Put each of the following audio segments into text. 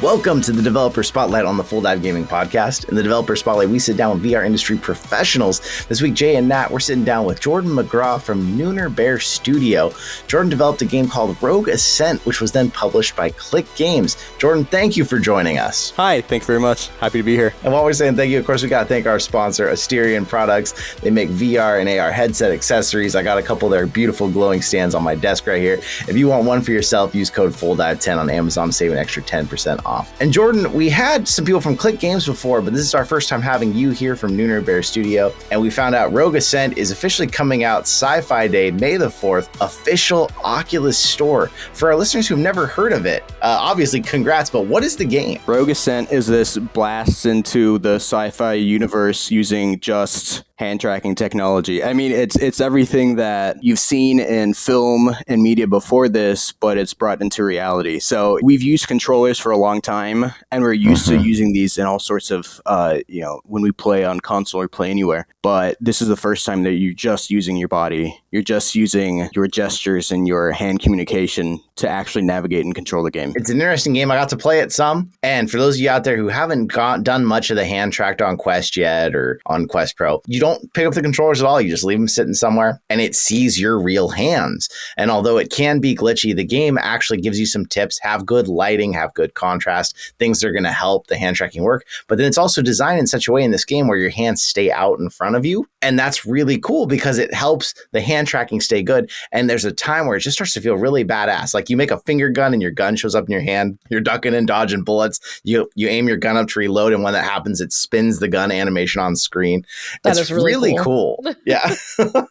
Welcome to the Developer Spotlight on the Full Dive Gaming Podcast. In the Developer Spotlight, we sit down with VR industry professionals. This week, Jay and Nat, we're sitting down with Jordan McGraw from Nooner Studio. Jordan developed a game called Rogue Ascent, which was then published by Click Games. Jordan, thank you for joining us. Hi, thanks very much. Happy to be here. And while we're saying thank you, of course, we got to thank our sponsor, Asterion Products. They make VR and AR headset accessories. I got a couple of their beautiful glowing stands on my desk right here. If you want one for yourself, use code FULLDIVE10 on Amazon to save an extra 10% off. And Jordan, we had some people from Click Games before, but this is our first time having you here from Nooner Studio. And we found out Rogue Ascent is officially coming out Sci-Fi Day, May the 4th, official Oculus store. For our listeners who've never heard of it, obviously congrats, but what is the game? Rogue Ascent is this blast into the sci-fi universe using just hand tracking technology. I mean, it's everything that you've seen in film and media before this, but it's brought into reality. So we've used controllers for a long time, and we're used to using these in all sorts of, when we play on console or play anywhere. But this is the first time that you're just using your body. You're just using your gestures and your hand communication to actually navigate and control the game. It's an interesting game. I got to play it some. And for those of you out there who haven't done much of the hand tracked on Quest yet or on Quest Pro, you don't pick up the controllers at all. You just leave them sitting somewhere and it sees your real hands. And although it can be glitchy, the game actually gives you some tips. Have good lighting, have good contrast, things that are going to help the hand tracking work. But then it's also designed in such a way in this game where your hands stay out in front of you. And that's really cool because it helps the hand tracking stay good. And there's a time where it just starts to feel really badass. Like you make a finger gun and your gun shows up in your hand. You're ducking and dodging bullets. You aim your gun up to reload. And when that happens, it spins the gun animation on screen. That is really cool. Yeah.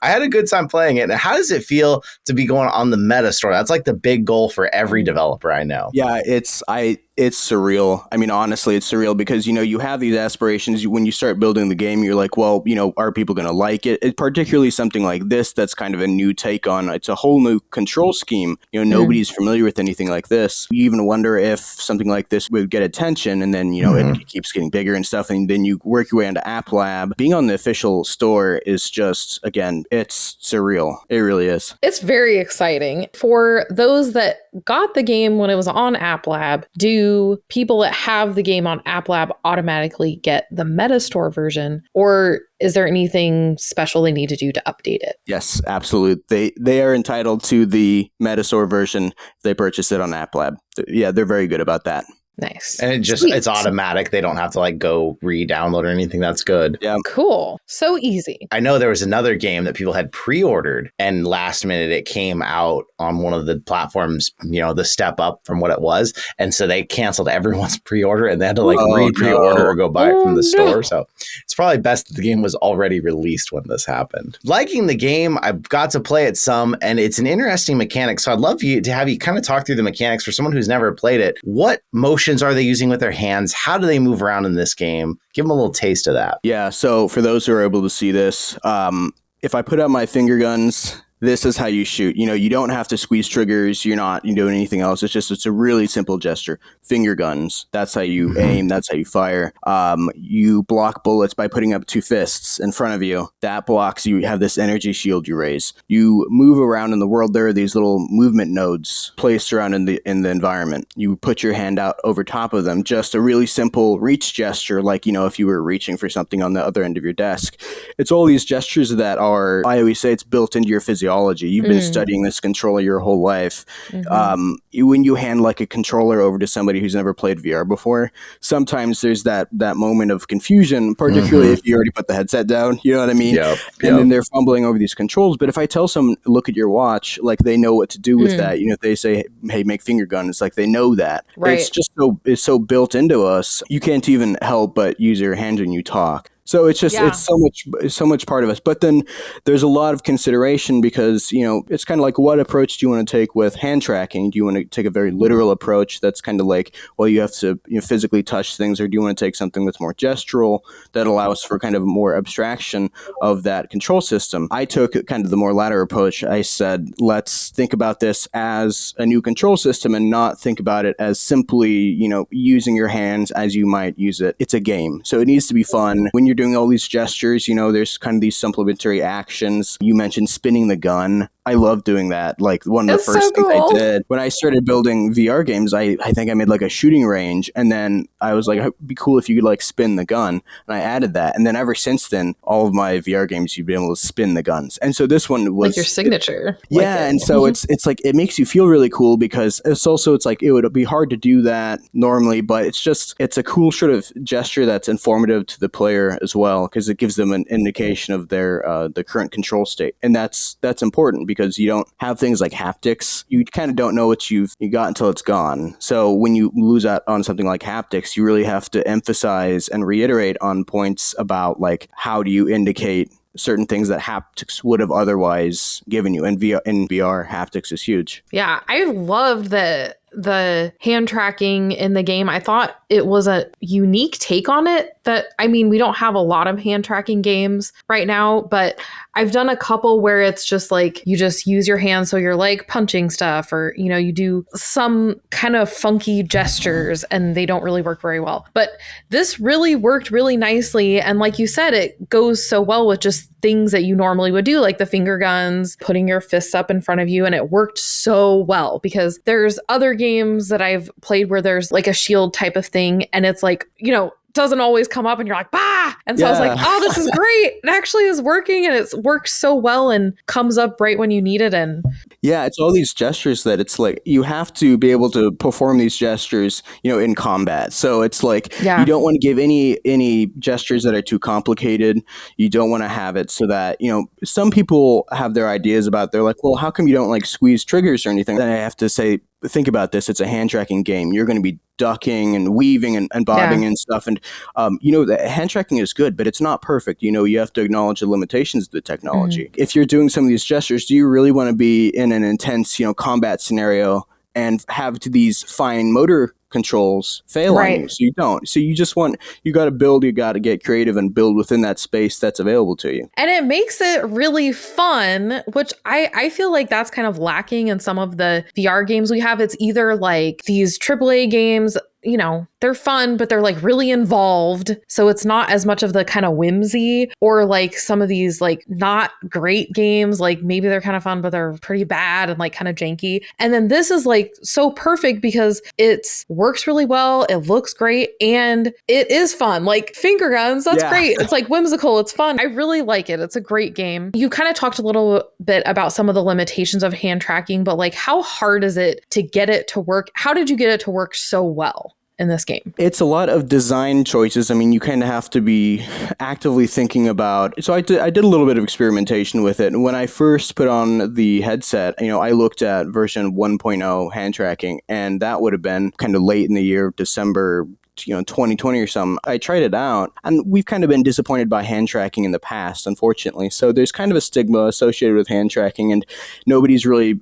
I had a good time playing it. And how does it feel to be going on the meta store? That's like the big goal for every developer I know. Yeah, it's surreal. I mean, honestly, it's surreal because, you have these aspirations. When you start building the game, you're like, well, are people going to like it? It's particularly something like this that's kind of a new take on. It's a whole new control scheme. Nobody's familiar with anything like this. You even wonder if something like this would get attention, and then, it keeps getting bigger and stuff. And then you work your way into App Lab. Being on the official store is just, again, it's surreal. It really is. It's very exciting. For those that got the game when it was on App Lab, do people that have the game on App Lab automatically get the Metastore version, or is there anything special they need to do to update it? Yes, absolutely. They are entitled to the Metastore version if they purchase it on App Lab. Yeah, they're very good about that. Nice. And it's automatic. They don't have to go re-download or anything. That's good. Yeah. Cool. So easy. I know there was another game that people had pre-ordered and last minute it came out on one of the platforms, the step up from what it was. And so they canceled everyone's pre-order and they had to re-pre-order or go buy it from the store. So it's probably best that the game was already released when this happened. Liking the game, I've got to play it some and it's an interesting mechanic. So I'd love to have you kind of talk through the mechanics for someone who's never played it. What motions are they using with their hands? How do they move around in this game? Give them a little taste of that. Yeah, so for those who are able to see this, if I put out my finger guns, this is how you shoot. You don't have to squeeze triggers. You're not doing anything else. It's a really simple gesture. Finger guns. That's how you aim. That's how you fire. You block bullets by putting up two fists in front of you. That blocks. You have this energy shield you raise. You move around in the world. There are these little movement nodes placed around in the environment. You put your hand out over top of them. Just a really simple reach gesture, like if you were reaching for something on the other end of your desk. It's all these gestures that are. I always say it's built into your physiology. You've been studying this controller your whole life. When you hand a controller over to somebody who's never played VR before, sometimes there's that moment of confusion, particularly if you already put the headset down, you know what I mean? Yep. And then they're fumbling over these controls. But if I tell someone, look at your watch, they know what to do with that. If they say, hey, make finger gun, it's like they know that. Right. It's just it's so built into us. You can't even help but use your hands when you talk. So it's just, it's so much part of us. But then there's a lot of consideration because, it's kind of like, what approach do you want to take with hand tracking? Do you want to take a very literal approach that's kind of like, well, you have to physically touch things, or do you want to take something that's more gestural that allows for kind of more abstraction of that control system? I took kind of the more latter approach. I said, let's think about this as a new control system and not think about it as simply, using your hands as you might use it. It's a game. So it needs to be fun. When you're doing all these gestures, there's kind of these supplementary actions. You mentioned spinning the gun. I love doing that. Like one of the It's so first things I cool. did when I started building VR games, I think I made like a shooting range, and then I was like, it'd be cool if you could like spin the gun, and I added that, and then ever since then, all of my VR games you've been able to spin the guns, and so this one Like your was signature. yeah, and so it's like it makes you feel really cool because it's like it would be hard to do that normally, but it's a cool sort of gesture that's informative to the player as well because it gives them an indication of their the current control state, and that's important because you don't have things like haptics. You kind of don't know what you got until it's gone. So when you lose out on something like haptics, you really have to emphasize and reiterate on points about like how do you indicate certain things that haptics would have otherwise given you. And in VR, haptics is huge. Yeah, I loved the hand tracking in the game. I thought it was a unique take on it that, I mean, we don't have a lot of hand tracking games right now, but I've done a couple where it's just like you just use your hands so you're like punching stuff or, you know, you do some kind of funky gestures and they don't really work very well. But this really worked really nicely. And like you said, it goes so well with just things that you normally would do, like the finger guns, putting your fists up in front of you. And it worked so well because there's other games that I've played where there's like a shield type of thing. And it's like, you know, doesn't always come up and you're like, bah! And so I was like, oh, this is great. It actually is working and it works so well and comes up right when you need it. And yeah, it's all these gestures that it's like you have to be able to perform these gestures, you know, in combat. So it's like you don't want to give any gestures that are too complicated. You don't want to have it so that, you know, some people have their ideas about they're like, well, how come you don't like squeeze triggers or anything? Then I have to say, think about this. It's a hand tracking game. You're going to be ducking and weaving and bobbing and stuff. And, you know, the hand tracking is good, but it's not perfect. You know, you have to acknowledge the limitations of the technology. Mm-hmm. If you're doing some of these gestures, do you really want to be in an intense, you know, combat scenario and have these fine motor controls fail on you? So you don't. So you just you got to get creative and build within that space that's available to you. And it makes it really fun, which I feel like that's kind of lacking in some of the VR games we have. It's either like these AAA games, you know, they're fun, but they're like really involved. So it's not as much of the kind of whimsy, or like some of these like not great games, like maybe they're kind of fun, but they're pretty bad and like kind of janky. And then this is like so perfect because it works really well. It looks great and it is fun. Like finger guns, that's great. It's like whimsical. It's fun. I really like it. It's a great game. You kind of talked a little bit about some of the limitations of hand tracking, but like how hard is it to get it to work? How did you get it to work so well in this game? It's a lot of design choices. I mean, you kind of have to be actively thinking about. So I did a little bit of experimentation with it. And when I first put on the headset, you know, I looked at version 1.0 hand tracking, and that would have been kind of late in the year, December 2020 or something. I tried it out, and we've kind of been disappointed by hand tracking in the past, unfortunately. So there's kind of a stigma associated with hand tracking, and nobody's really,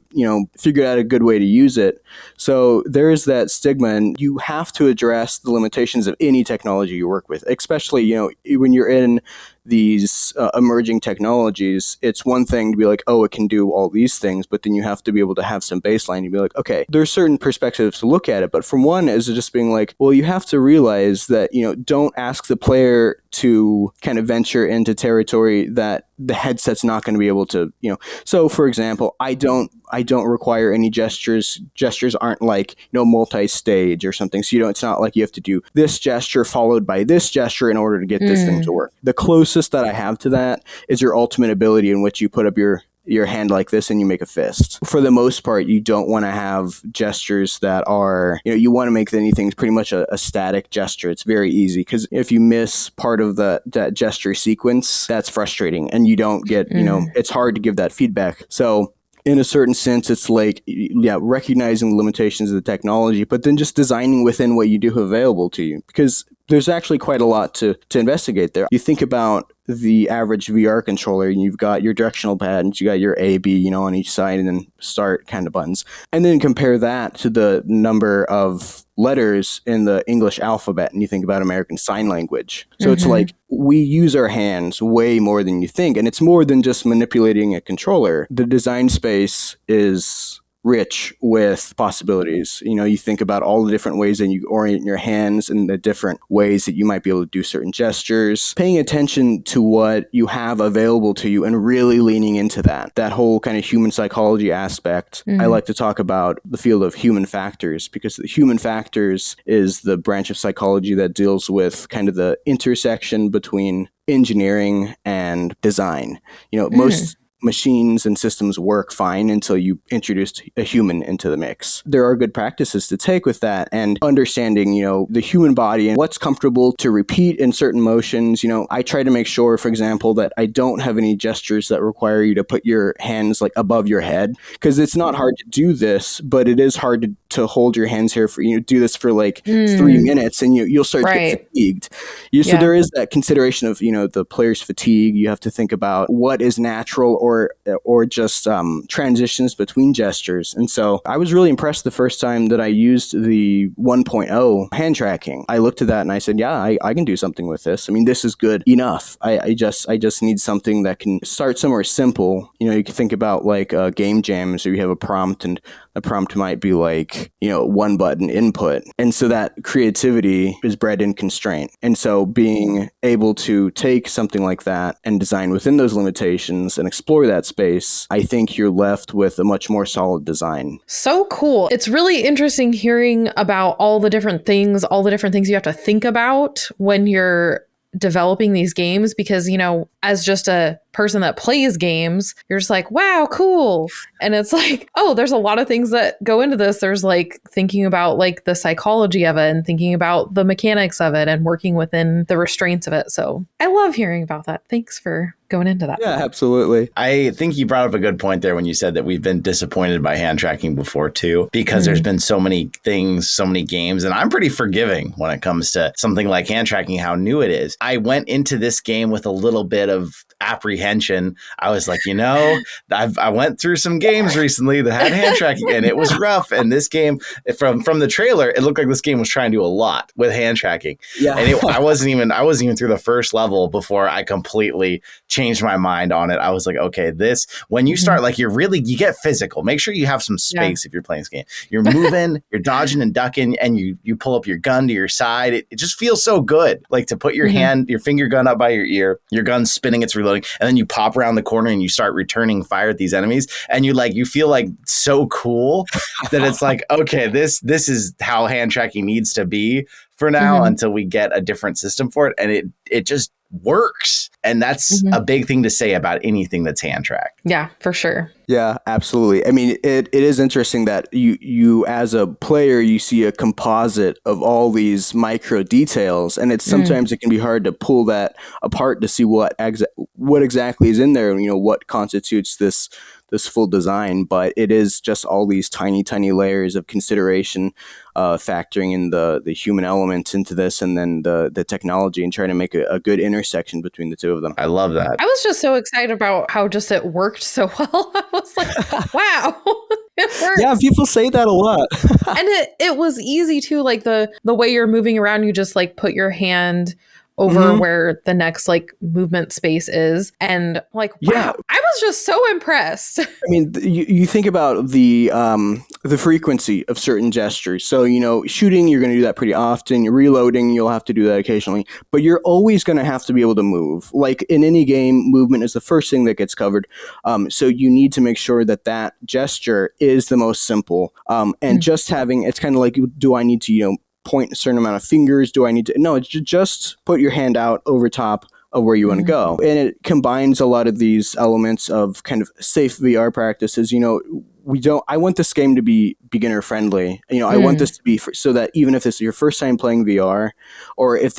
figured out a good way to use it. So there is that stigma, and you have to address the limitations of any technology you work with, especially, when you're in these emerging technologies. It's one thing to be like, oh, it can do all these things, but then you have to be able to have some baseline. You'd be like, okay, there's certain perspectives to look at it, but from one is just being like, well, you have to realize that, don't ask the player to kind of venture into territory that the headset's not going to be able to, So, for example, I don't require any gestures. Gestures aren't like, multi-stage or something. So, it's not like you have to do this gesture followed by this gesture in order to get this thing to work. The closest that I have to that is your ultimate ability, in which you put up your hand like this and you make a fist. For the most part, you don't want to have gestures that are, you want to make anything pretty much a static gesture. It's very easy, because if you miss part of that gesture sequence, that's frustrating, and you don't get, it's hard to give that feedback. So in a certain sense, it's like, recognizing the limitations of the technology, but then just designing within what you do have available to you, because there's actually quite a lot to investigate there. You think about the average VR controller, and you've got your directional pad, and you got your A, B, on each side, and then start kind of buttons. And then compare that to the number of letters in the English alphabet, and you think about American Sign Language. So it's like, we use our hands way more than you think, and it's more than just manipulating a controller. The design space is rich with possibilities. You think about all the different ways that you orient your hands and the different ways that you might be able to do certain gestures, paying attention to what you have available to you and really leaning into that whole kind of human psychology aspect. I like to talk about the field of human factors, because the human factors is the branch of psychology that deals with kind of the intersection between engineering and design. Most machines and systems work fine until you introduce a human into the mix. There are good practices to take with that, and understanding, the human body and what's comfortable to repeat in certain motions. I try to make sure, for example, that I don't have any gestures that require you to put your hands like above your head, because it's not hard to do this, but it is hard to hold your hands here for, do this for like 3 minutes and you'll start to get fatigued. So there is that consideration of, the player's fatigue. You have to think about what is natural or just transitions between gestures. And so I was really impressed the first time that I used the 1.0 hand tracking. I looked at that and I said, yeah, I can do something with this. I mean, this is good enough. I just need something that can start somewhere simple. You can think about like game jams, where you have a prompt, and the prompt might be like, one button input. And so that creativity is bred in constraint. And so being able to take something like that and design within those limitations and explore that space, I think you're left with a much more solid design. So cool. It's really interesting hearing about all the different things you have to think about when you're developing these games, because, as just a person that plays games, you're just like, wow, cool. And it's like, oh, there's a lot of things that go into this. There's like thinking about like the psychology of it and thinking about the mechanics of it and working within the restraints of it. So I love hearing about that. Thanks for going into that. Yeah, absolutely. I think you brought up a good point there when you said that we've been disappointed by hand tracking before too, because there's been so many things, so many games, and I'm pretty forgiving when it comes to something like hand tracking, how new it is. I went into this game with a little bit of apprehension. I was like, I went through some games recently that had hand tracking and it was rough. And this game, from the trailer, it looked like this game was trying to do a lot with hand tracking. Yeah. And I wasn't even through the first level before I completely changed my mind on it. I was like, okay, when you start, like, you get physical. Make sure you have some space if you're playing this game. You're moving, you're dodging and ducking, and you pull up your gun to your side. It just feels so good. Like to put your your finger gun up by your ear, your gun's spinning, it's reloading, and then you pop around the corner and you start returning fire at these enemies, and you feel like so cool that it's like, okay, this is how hand tracking needs to be for now until we get a different system for it, and it just works. And that's a big thing to say about anything that's hand tracked. Yeah, for sure. Yeah, absolutely. I mean, it is interesting that you as a player, you see a composite of all these micro details, and it's sometimes it can be hard to pull that apart to see what exactly is in there, what constitutes this full design. But it is just all these tiny layers of consideration, factoring in the human element into this, and then the technology, and trying to make a good intersection between the two of them. I love that. I was just so excited about how just it worked so well. I was like, wow, it worked. Yeah, people say that a lot. And it was easy too. Like the way you're moving around, you just like put your hand over where the next like movement space is, and like, wow, I was just so impressed. I mean, you think about the frequency of certain gestures. So, shooting, you're going to do that pretty often. You're reloading, you'll have to do that occasionally, but you're always going to have to be able to move. Like in any game, movement is the first thing that gets covered. So you need to make sure that gesture is the most simple. And just having, it's kind of like, do I need to, point a certain amount of fingers? Do I need to? No, it's just put your hand out over top of where you want to go. And it combines a lot of these elements of kind of safe VR practices. I want this game to be beginner friendly. I want this to be so that even if this is your first time playing VR, or if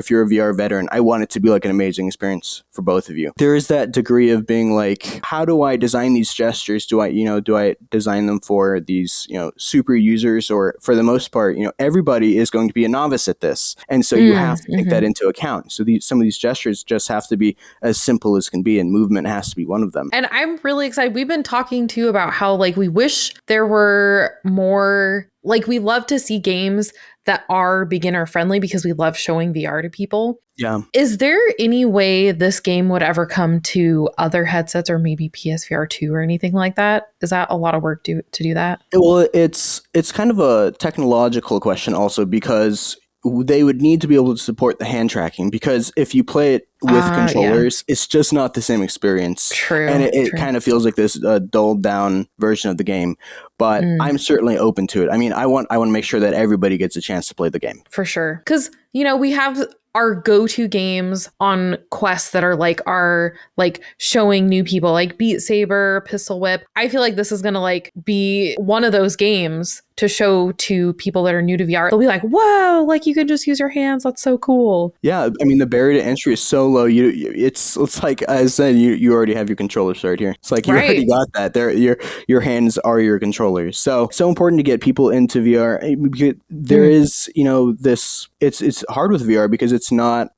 you're a VR veteran, I want it to be like an amazing experience for both of you. There is that degree of being like, how do I design these gestures? Do I design them for these, super users, or for the most part, everybody is going to be a novice at this. And so you have to take that into account. So some of these gestures just have to be as simple as can be, and movement has to be one of them. And I'm really excited. We've been talking too about how like we wish there were more like we love to see games that are beginner friendly because we love showing VR to people. Yeah. Is there any way this game would ever come to other headsets or maybe PSVR 2 or anything like that? Is that a lot of work to do that? Well, it's kind of a technological question also, because they would need to be able to support the hand tracking, because if you play it with controllers, it's just not the same experience. True. And it kind of feels like this dulled down version of the game. But I'm certainly open to it. I mean, I want to make sure that everybody gets a chance to play the game. For sure. Because, you know, we have our go-to games on Quest that are like our like showing new people, like Beat Saber, Pistol Whip. I feel like this is gonna like be one of those games to show to people that are new to VR. They'll be like, whoa, like you can just use your hands. That's so cool. Yeah, I mean, the barrier to entry is so low. It's like I said, you already have your controllers right here. It's like you already got that. Your hands are your controllers. So important to get people into VR. There is, you know, this. It's hard with VR because it's not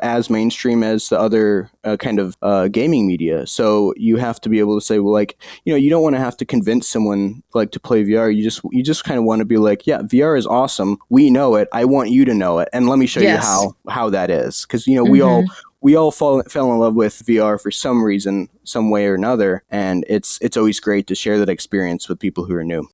as mainstream as the other kind of gaming media. So you have to be able to say, well, like, you know, you don't want to have to convince someone like to play VR. You just kind of want to be like, yeah, VR is awesome. We know it. I want you to know it, and let me show you how that is. Because, you know, we all fell in love with VR for some reason, some way or another, and it's always great to share that experience with people who are new.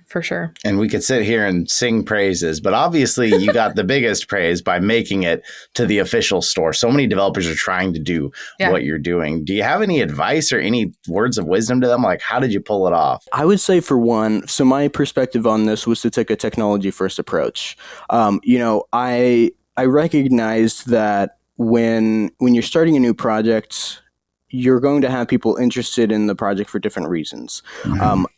For sure. And we could sit here and sing praises, but obviously you got the biggest praise by making it to the official store. So many developers are trying to do what you're doing. Do you have any advice or any words of wisdom to them? Like, how did you pull it off? I would say, for one, so my perspective on this was to take a technology first approach. You know, I recognized that when you're starting a new project, you're going to have people interested in the project for different reasons.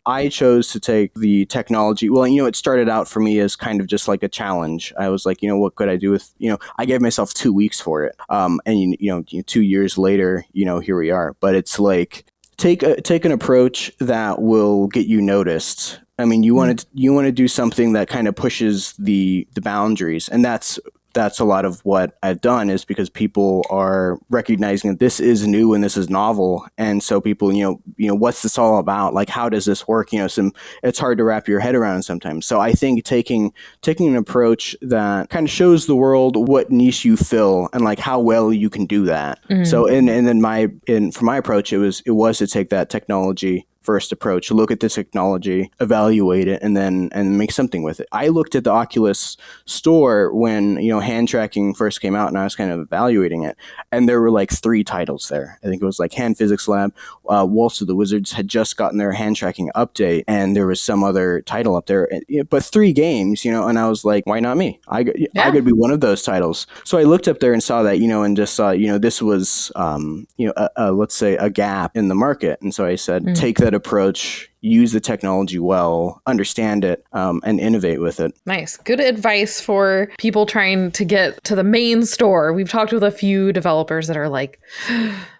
I chose to take the technology. Well, you know, it started out for me as kind of just like a challenge. I was like, you know, what could I do with, you know, I gave myself 2 weeks for it. And, you know, 2 years later, you know, here we are. But it's like, take an approach that will get you noticed. I mean, you want to do something that kind of pushes the boundaries, and that's a lot of what I've done, is because people are recognizing that this is new and this is novel. And so people, you know, what's this all about? Like, how does this work? You know, it's hard to wrap your head around sometimes. So I think taking an approach that kind of shows the world what niche you fill and like how well you can do that. So, and then for my approach, it was to take that technology first approach, look at the technology, evaluate it, and make something with it. I looked at the Oculus store when, you know, hand tracking first came out, and I was kind of evaluating it, and there were like 3 titles there. I think it was like Hand Physics Lab, Waltz of the Wizards had just gotten their hand tracking update, and there was some other title up there, but 3 games, you know, and I was like, why not me? I could be one of those titles. So I looked up there and saw that, you know, and just saw, you know, this was, you know, let's say a gap in the market. And so I said, take that approach, use the technology well, understand it, and innovate with it. Nice. Good advice for people trying to get to the main store. We've talked with a few developers that are like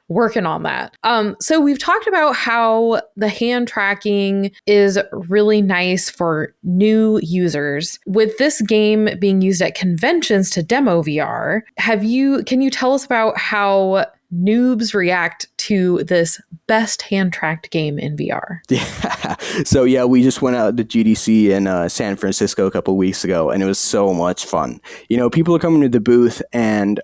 working on that. So we've talked about how the hand tracking is really nice for new users. With this game being used at conventions to demo VR, can you tell us about how noobs react to this best hand-tracked game in VR? Yeah. So yeah, we just went out to GDC in San Francisco a couple of weeks ago, and it was so much fun. You know, people are coming to the booth, and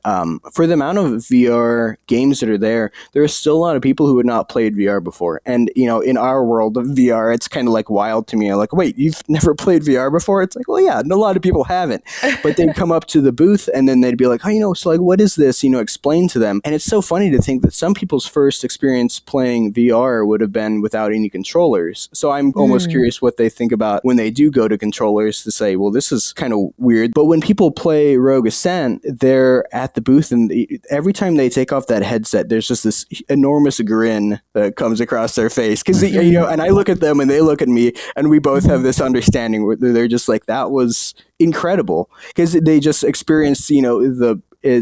for the amount of VR games that are there are still a lot of people who had not played VR before. And, you know, in our world of VR, it's kind of like wild to me. I'm like, wait, you've never played VR before? It's like, well, yeah, a lot of people haven't. But they'd come up to the booth, and then they'd be like, oh, you know, so like, what is this? You know, explain to them. And it's so funny to think that some people's first experience playing VR would have been without any controllers. So I'm almost curious what they think about when they do go to controllers, to say, well, this is kind of weird. But when people play Rogue Ascent, they're at the booth, and every time they take off that headset, there's just this enormous grin that comes across their face. Because, you know, and I look at them and they look at me, and we both have this understanding where they're just like, that was incredible, because they just experienced, you know,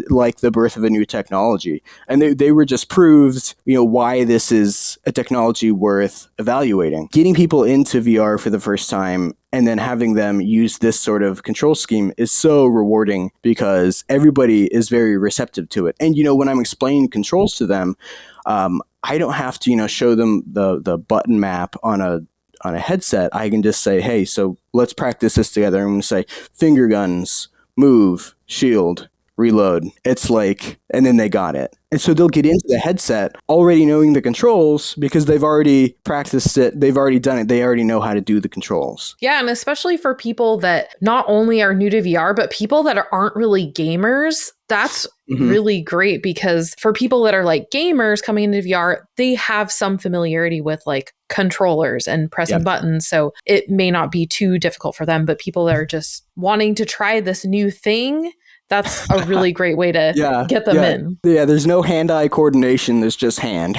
like the birth of a new technology, and they were just proved, you know, why this is a technology worth evaluating. Getting people into VR for the first time and then having them use this sort of control scheme is so rewarding, because everybody is very receptive to it. And, you know, when I'm explaining controls to them, I don't have to, you know, show them the button map on a on a headset, I can just say, hey, so let's practice this together. I'm going to say finger guns, move, shield, reload. It's like, and then they got it. And so they'll get into the headset already knowing the controls because they've already practiced it. They've already done it. They already know how to do the controls. Yeah, and especially for people that not only are new to VR, but people that aren't really gamers, that's really great because for people that are like gamers coming into VR, they have some familiarity with like controllers and pressing buttons. So it may not be too difficult for them, but people that are just wanting to try this new thing, that's a really great way to get them in. Yeah, there's no hand-eye coordination. There's just hand.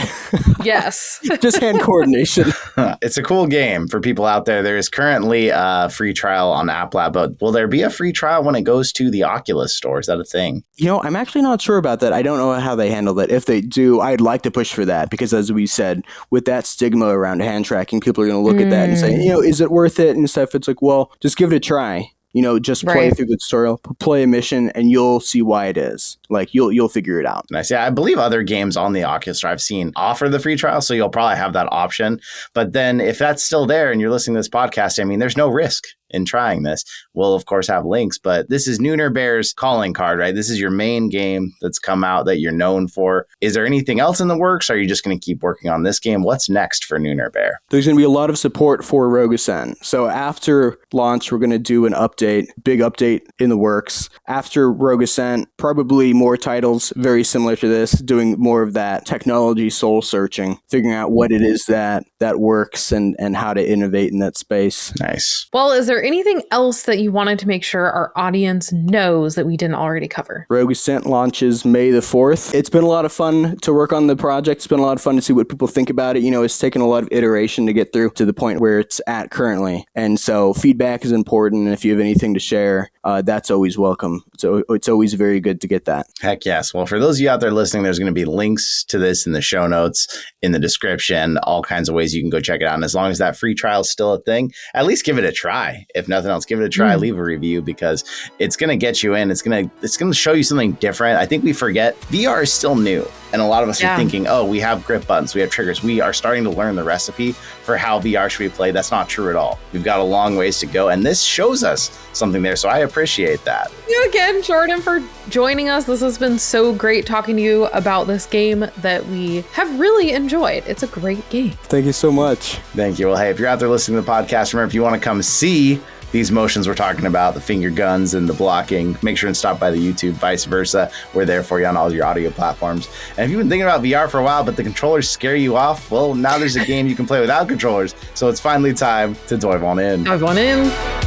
Yes. Just hand coordination. It's a cool game for people out there. There is currently a free trial on App Lab, but will there be a free trial when it goes to the Oculus store? Is that a thing? You know, I'm actually not sure about that. I don't know how they handle that. If they do, I'd like to push for that because as we said, with that stigma around hand tracking, people are going to look at that and say, you know, is it worth it and stuff? It's like, well, just give it a try. You know, just play through the tutorial, play a mission, and you'll see why it is. Like, you'll figure it out. Nice. Yeah, I believe other games on the Oculus Store I've seen offer the free trial, so you'll probably have that option. But then if that's still there and you're listening to this podcast, I mean, there's no risk in trying this. We'll, of course, have links, but this is Nooner Bear's calling card, right? This is your main game that's come out that you're known for. Is there anything else in the works? Or are you just going to keep working on this game? What's next for Nooner Bear? There's going to be a lot of support for Rogue Ascent. So after launch, we're going to do an update, big update in the works. After Rogue Ascent, probably more titles very similar to this, doing more of that technology soul searching, figuring out what it is that works and how to innovate in that space. Nice. Well, is there anything else that you wanted to make sure our audience knows that we didn't already cover? Rogue Ascent launches May the 4th. It's been a lot of fun to work on the project. It's been a lot of fun to see what people think about it. You know, it's taken a lot of iteration to get through to the point where it's at currently. And so feedback is important. And if you have anything to share, that's always welcome. So it's always very good to get that. Heck yes. Well, for those of you out there listening, there's going to be links to this in the show notes, in the description, all kinds of ways you can go check it out. And as long as that free trial is still a thing, at least give it a try. If nothing else, give it a try, leave a review because it's going to get you in. It's going to show you something different. I think we forget VR is still new. And a lot of us are thinking, oh, we have grip buttons, we have triggers. We are starting to learn the recipe for how VR should be played. That's not true at all. We've got a long ways to go. And this shows us something there. So I appreciate that. Thank you again, Jordan, for joining us. This has been so great talking to you about this game that we have really enjoyed. It's a great game. Thank you so much. Thank you. Well, hey, if you're out there listening to the podcast, remember, if you want to come see these motions we're talking about, the finger guns and the blocking, make sure and stop by the YouTube, vice versa. We're there for you on all your audio platforms. And if you've been thinking about VR for a while, but the controllers scare you off, well, now there's a game you can play without controllers. So it's finally time to dive on in. Dive on in.